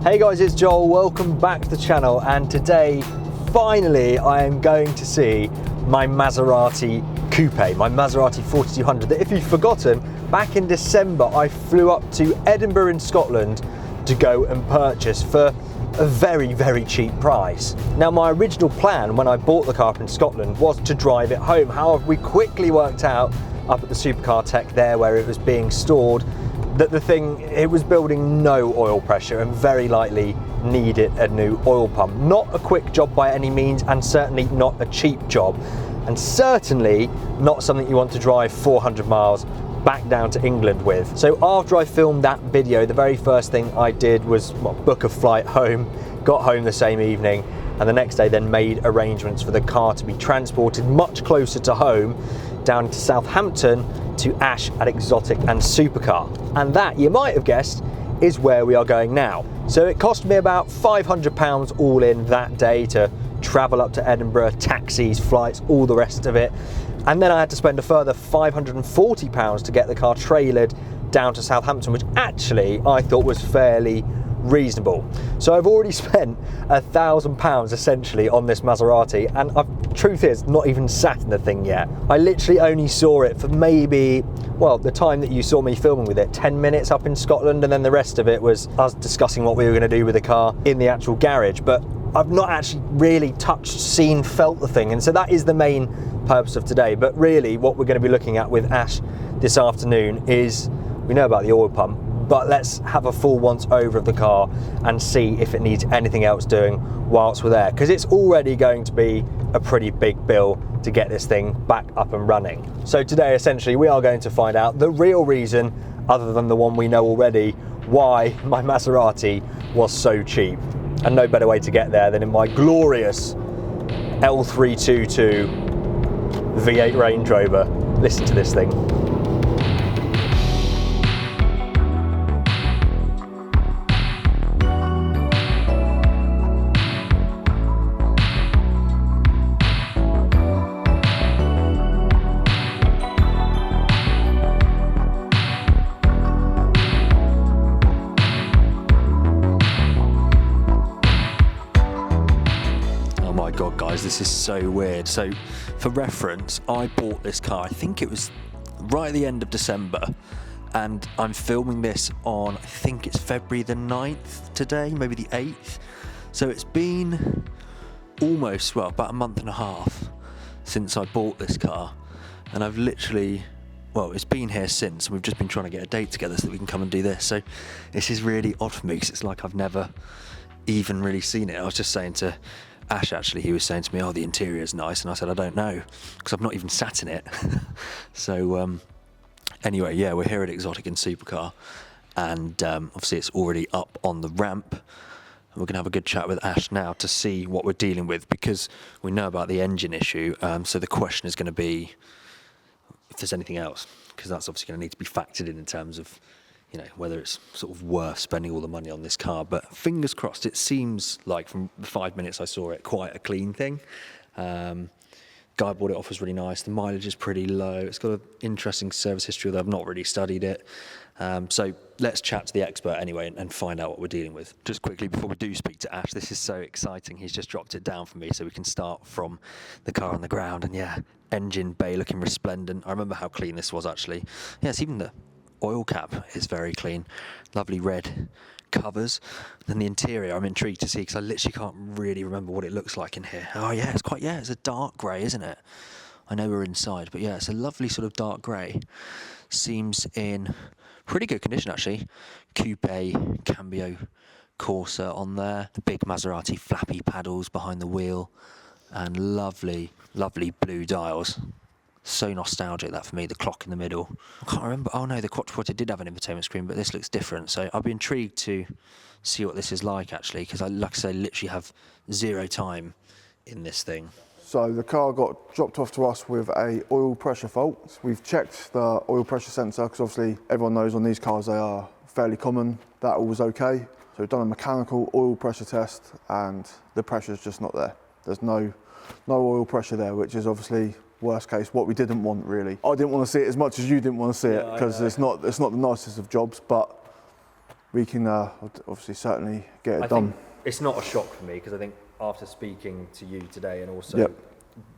Hey guys, it's Joel, welcome back to the channel, and today, finally, I am going to see my Maserati Coupe, my Maserati 4200, that if you've forgotten, back in December I flew up to Edinburgh in Scotland to go and purchase for a very, very cheap price. Now, my original plan when I bought the car in Scotland was to drive it home. However, we quickly worked out up at the Supercar Tech there where it was being stored that it was building no oil pressure and very likely needed a new oil pump. Not a quick job by any means, and certainly not a cheap job, and certainly not something you want to drive 400 miles back down to England with. So after I filmed that video, the very first thing I did was book a flight home, got home the same evening, and the next day then made arrangements for the car to be transported much closer to home down to Southampton to Ash at Exotic and Supercar. And that, you might have guessed, is where we are going now. So it cost me about £500 all in that day to travel up to Edinburgh, taxis, flights, all the rest of it. And then I had to spend a further £540 to get the car trailered down to Southampton, which actually I thought was fairly reasonable. So I've already spent £1,000 essentially on this Maserati, and truth is, not even sat in the thing yet. I literally only saw it for maybe, well, the time that you saw me filming with it, 10 minutes up in Scotland, and then the rest of it was us discussing what we were going to do with the car in the actual garage. But I've not actually really touched, seen, felt the thing, and so that is the main purpose of today. But really what we're going to be looking at with Ash this afternoon is, we know about the oil pump, but let's have a full once over of the car and see if it needs anything else doing whilst we're there, because it's already going to be a pretty big bill to get this thing back up and running. So today essentially we are going to find out the real reason, other than the one we know already, why my Maserati was so cheap. And no better way to get there than in my glorious L322 V8 Range Rover. Listen to this thing. God, guys, this is so weird. So for reference, I bought this car, I think it was right at the end of December, and I'm filming this on, I think it's February the 9th today, maybe the 8th. So it's been almost, well, about a month and a half since I bought this car, and I've literally, well, it's been here since, and we've just been trying to get a date together so that we can come and do this. So this is really odd for me, because it's like I've never even really seen it. I was just saying to Ash, actually, he was saying to me, oh, the interior is nice, and I said, I don't know, because I've not even sat in it. So anyway, yeah, we're here at Exotic and Supercar, and obviously it's already up on the ramp. We're going to have a good chat with Ash now to see what we're dealing with, because we know about the engine issue, so the question is going to be if there's anything else, because that's obviously going to need to be factored in terms of, you know, whether it's sort of worth spending all the money on this car. But fingers crossed, it seems like from the 5 minutes I saw it, quite a clean thing. Guy bought it off was really nice. The mileage is pretty low. It's got an interesting service history, although I've not really studied it. So let's chat to the expert anyway and find out what we're dealing with. Just quickly before we do speak to Ash, this is so exciting. He's just dropped it down for me so we can start from the car on the ground. And yeah, engine bay looking resplendent. I remember how clean this was actually. Yes, even the oil cap is very clean. Lovely red covers. Then the interior I'm intrigued to see, because I literally can't really remember what it looks like in here. Oh yeah, it's a dark grey, isn't it? I know we're inside, but yeah, it's a lovely sort of dark grey. Seems in pretty good condition actually. Coupe cambio Corsa on there. The big Maserati flappy paddles behind the wheel, and lovely, lovely blue dials. So nostalgic, that for me, the clock in the middle. I can't remember. Oh no, the Quattroporte did have an infotainment screen, but this looks different. So I'll be intrigued to see what this is like actually, because I, like I say, literally have zero time in this thing. So the car got dropped off to us with a oil pressure fault. We've checked the oil pressure sensor, because obviously everyone knows on these cars they are fairly common. That all was okay. So we've done a mechanical oil pressure test, and the pressure's just not there. There's no oil pressure there, which is obviously worst case, what we didn't want really. I didn't want to see it as much as you didn't want to see it, because it's not the nicest of jobs, but we can obviously certainly get it I done. think it's not a shock for me, because I think after speaking to you today, and also Yep.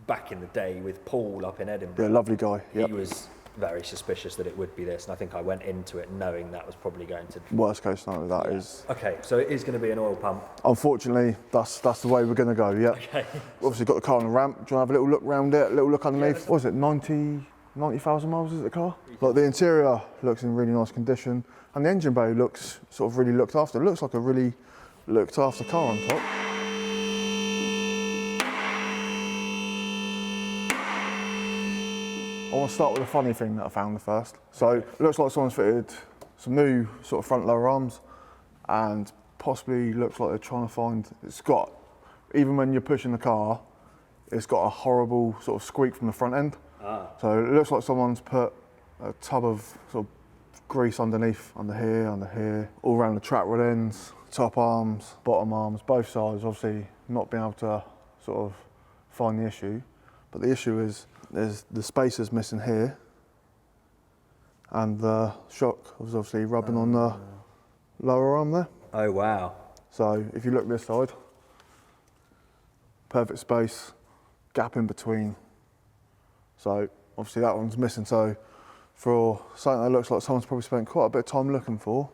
back in the day with Paul up in Edinburgh, Yeah, lovely guy. Yep. he was very suspicious that it would be this, and I think I went into it knowing that was probably going to. Worst case scenario, that is. Okay, so it is going to be an oil pump. Unfortunately, that's the way we're going to go. Yeah. Okay. Obviously got the car on the ramp. Do you want to have a little look round it? A little look underneath. What is it? 90,000 miles is it, the car? Like the interior looks in really nice condition, and the engine bay looks sort of really looked after. It looks like a really looked after car on top. I want to start with a funny thing that I found first. So it looks like someone's fitted some new sort of front lower arms, and possibly looks like they're trying to find, it's got, even when you're pushing the car, it's got a horrible sort of squeak from the front end. So it looks like someone's put a tub of sort of grease underneath, under here, all around the track rod ends, top arms, bottom arms, both sides, obviously not being able to sort of find the issue. But the issue is there's the spacers missing here, and the shock was obviously rubbing on the lower arm there. Oh wow. So if you look this side, perfect space, gap in between. So obviously that one's missing. So for something that looks like someone's probably spent quite a bit of time looking for,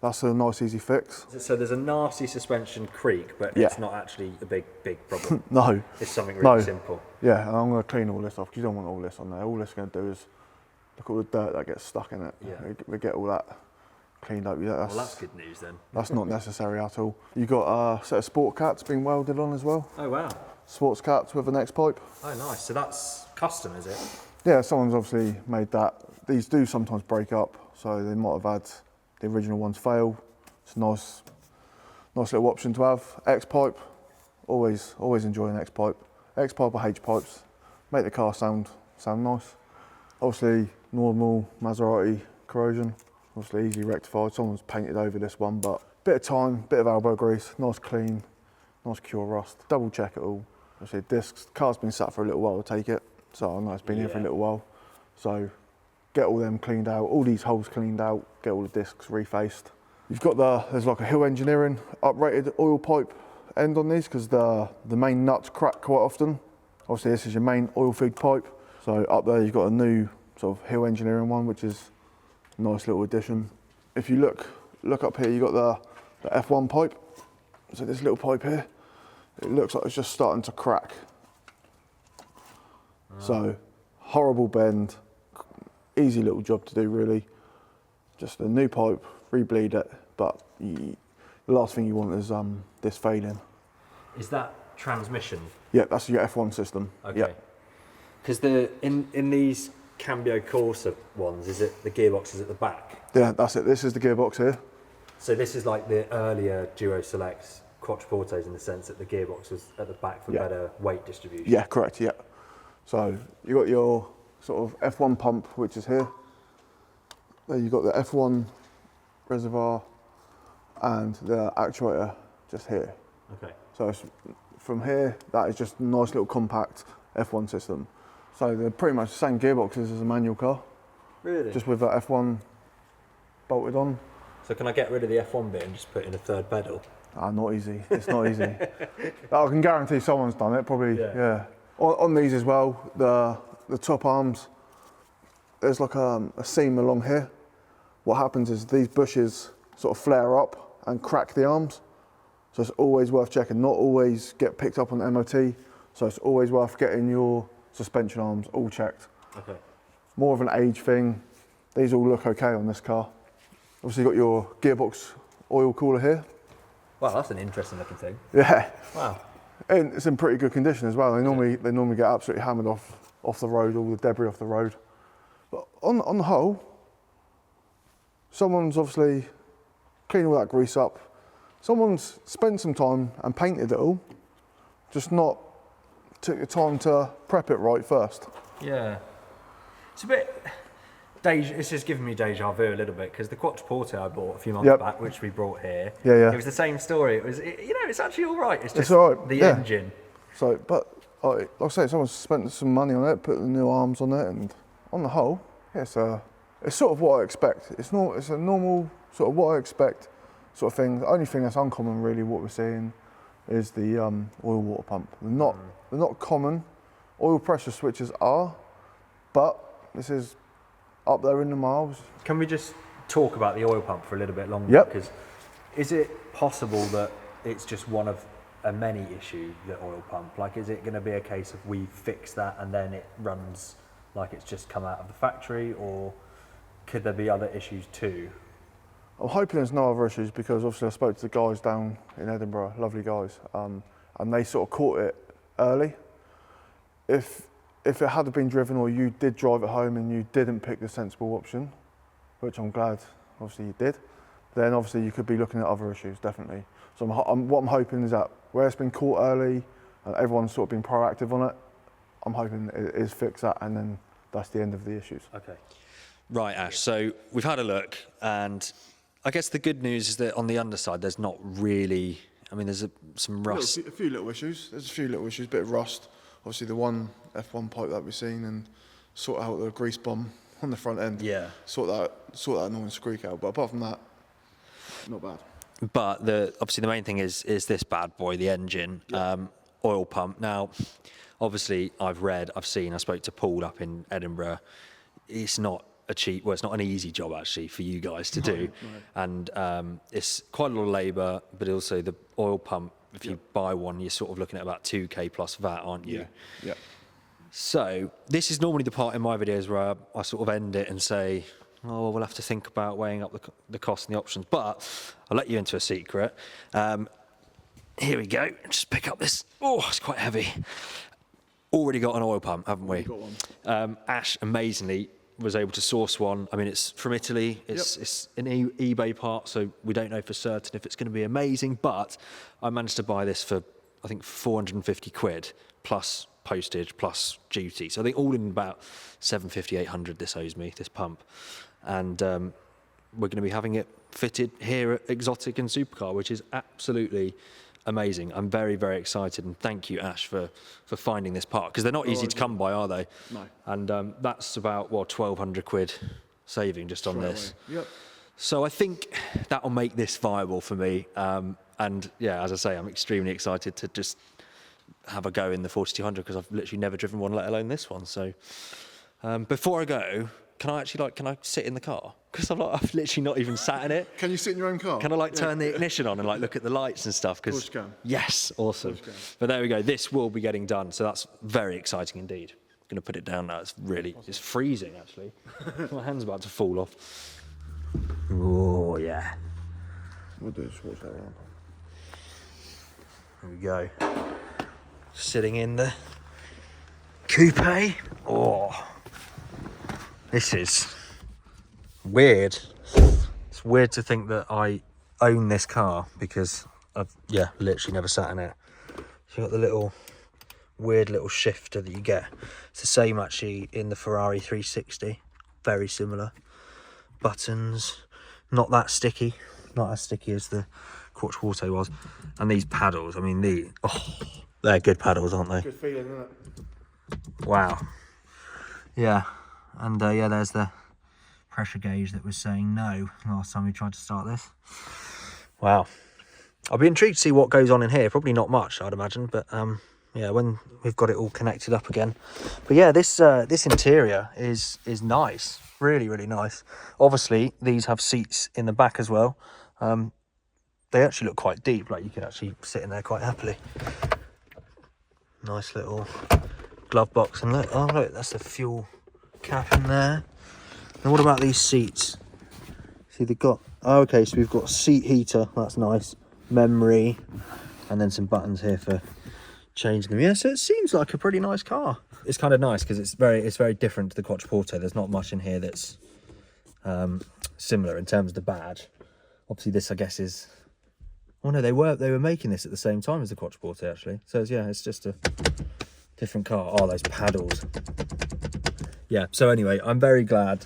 that's a nice easy fix. So there's a nasty suspension creak, but Yeah. it's not actually a big problem. No. It's something really No. simple. Yeah, and I'm going to clean all this off because you don't want all this on there. All this is going to do is look at all the dirt that gets stuck in it. Yeah. We get all that cleaned up. Yeah, Well, that's good news then. that's not necessary at all. You've got a set of sport cats being welded on as well. Oh wow. Sports cats with an X pipe. Oh nice. So that's custom, is it? Yeah, someone's obviously made that. These do sometimes break up, so they might have had the original ones fail. It's a nice little option to have. X pipe, always enjoy an X pipe. X pipe or H pipes, make the car sound nice. Obviously normal Maserati corrosion, obviously easily rectified. Someone's painted over this one, but bit of time, bit of elbow grease, nice clean, nice cure rust. Double check it all. Obviously discs, the car's been sat for a little while to take it, so I know it's been here for a little while. So get all them cleaned out, all these holes cleaned out, get all the discs refaced. You've got there's like a Hill Engineering uprated oil pipe end on these because the main nuts crack quite often. Obviously this is your main oil feed pipe. So up there you've got a new sort of Hill Engineering one, which is a nice little addition. If you look up here, you've got the F1 pipe. So this little pipe here, it looks like it's just starting to crack. So horrible bend, easy little job to do really. Just a new pipe, rebleed it, but the last thing you want is this failing. Is that transmission? Yeah, that's your F1 system. Okay. Yeah. Because in these Cambio Corsa ones, is it the gearbox is at the back? Yeah, that's it. This is the gearbox here. So this is like the earlier Duo Selects quattroportos in the sense that the gearbox was at the back for better weight distribution. Yeah, correct, yeah. So you got your sort of F1 pump, which is here. There you've got the F1 reservoir and the actuator just here. Okay. So it's, from here, that is just a nice little compact F1 system. So they're pretty much the same gearboxes as a manual car. Really? Just with that F1 bolted on. So can I get rid of the F1 bit and just put in a third pedal? Not easy. It's not easy. I can guarantee someone's done it. Probably. Yeah. On these as well, the top arms. There's like a seam along here. What happens is these bushes sort of flare up and crack the arms. So it's always worth checking. Not always get picked up on MOT. So it's always worth getting your suspension arms all checked. Okay. More of an age thing. These all look okay on this car. Obviously you've got your gearbox oil cooler here. Wow, that's an interesting looking thing. Yeah. Wow. And it's in pretty good condition as well. They normally get absolutely hammered off the road, all the debris off the road. But on the whole, someone's obviously cleaned all that grease up. Someone's spent some time and painted it all, just not took the time to prep it right first. Yeah. It's a bit... This is giving me deja vu a little bit because the quattroporto I bought a few months back, which we brought here, yeah. It was the same story. It's actually all right. It's just all right, the yeah. engine. So, but like I say, someone's spent some money on it, put the new arms on it, and on the whole, yeah, it's a It's sort of what I expect. It's a normal sort of what I expect sort of thing. The only thing that's uncommon really what we're seeing is the oil water pump. They're not common. Oil pressure switches are, but this is up there in the miles. Can we just talk about the oil pump for a little bit longer? Yep. Because is it possible that it's just one of a many issue, the oil pump? Like, is it going to be a case of we fix that and then it runs like it's just come out of the factory, or could there be other issues too? I'm hoping there's no other issues, because obviously I spoke to the guys down in Edinburgh, lovely guys, and they sort of caught it early. If it had been driven, or you did drive it home and you didn't pick the sensible option, which I'm glad obviously you did, then obviously you could be looking at other issues, definitely. So what I'm hoping is that where it's been caught early and everyone's sort of been proactive on it, I'm hoping it is fix that, and then that's the end of the issues. Okay. Right, Ash, so we've had a look, and I guess the good news is that on the underside there's not really, I mean, there's some rust. A few little issues. There's a few little issues, bit of rust. Obviously the one F1 pipe that we've seen, and sort out the grease bomb on the front end. Yeah. Sort that annoying squeak out. But apart from that, not bad. But obviously the main thing is this bad boy, the engine, oil pump. Now, obviously I've seen, I spoke to Paul up in Edinburgh. It's not it's not an easy job actually for you guys to do. And it's quite a lot of labour, but also the oil pump, if you buy one, you're sort of looking at about 2k plus VAT, aren't you? Yeah. So this is normally the part in my videos where I sort of end it and say, oh, we'll have to think about weighing up the costs and the options. But I'll let you into a secret. Here we go. Just pick up this. Oh, it's quite heavy. Already got an oil pump, haven't we? Got one. Ash, amazingly, was able to source one. I mean, it's from Italy. It's an eBay part, so we don't know for certain if it's going to be amazing. But I managed to buy this for, I think, 450 quid plus postage plus duty. So I think all in about 750, 800 this owes me, this pump. And we're going to be having it fitted here at Exotic and Supercar, which is absolutely amazing. I'm very, very excited, and thank you, Ash, for finding this part, because they're not easy to come by, are they? No. And that's about, 1,200 quid saving just on this. Yep. So I think that'll make this viable for me. And yeah, as I say, I'm extremely excited to just have a go in the 4200, because I've literally never driven one, let alone this one. So before I go, can I sit in the car? Because I've literally not even sat in it. Can you sit in your own car? Can I turn the ignition on and look at the lights and stuff? Of course you can. Yes, awesome. Of course you can. But there we go. This will be getting done, so that's very exciting indeed. I'm going to put it down now. It's freezing actually. My hand's about to fall off. Oh yeah. We'll do is watch that around. There we go. Sitting in the coupe. Oh, this is weird. It's weird to think that I own this car, because I've literally never sat in it. So you've got the weird little shifter that you get. It's the same actually in the Ferrari 360. Very similar. Buttons, not that sticky. Not as sticky as the Quattro was. And these paddles, I mean, they're good paddles, aren't they? Good feeling, isn't it? Wow. Yeah. And there's the pressure gauge that was saying no last time we tried to start this. Wow. I'll be intrigued to see what goes on in here. Probably not much, I'd imagine, but yeah, when we've got it all connected up again. But yeah, this interior is nice. Really, really nice. Obviously, these have seats in the back as well. They actually look quite deep, like you can actually sit in there quite happily. Nice little glove box, and look, that's the fuel cap in there. And what about these seats? See, they've got, okay, so we've got seat heater, that's nice, memory, and then some buttons here for changing them. Yeah, so it seems like a pretty nice car. It's kind of nice because it's very different to the Quattroporte. There's not much in here that's similar in terms of the badge. Obviously, this I guess is. Oh no, they were making this at the same time as the Quattroporte actually. So it's just a different car. Oh, those paddles. Yeah. So anyway, I'm very glad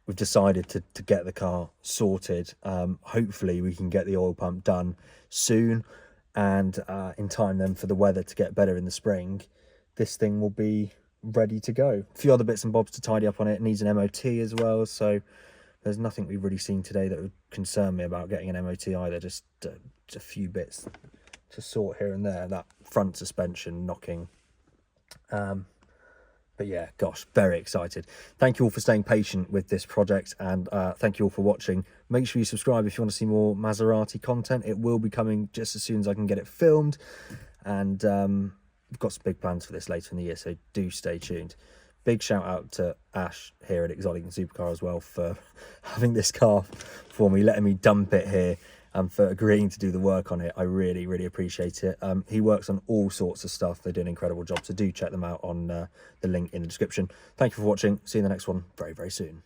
we've decided to get the car sorted. Hopefully, we can get the oil pump done soon, and in time then for the weather to get better in the spring. This thing will be ready to go. A few other bits and bobs to tidy up on it. It needs an MOT as well, so there's nothing we've really seen today that would concern me about getting an MOT either. Just a few bits to sort here and there. That front suspension knocking. But yeah, gosh, very excited. Thank you all for staying patient with this project, and thank you all for watching. Make sure you subscribe if you want to see more Maserati content. It will be coming just as soon as I can get it filmed, and we've got some big plans for this later in the year, so do stay tuned. Big shout out to Ash here at Exotic Supercar as well for having this car for me, letting me dump it here, and for agreeing to do the work on it. I really, really appreciate it. He works on all sorts of stuff. They do an incredible job, so do check them out on the link in the description. Thank you for watching. See you in the next one very, very soon.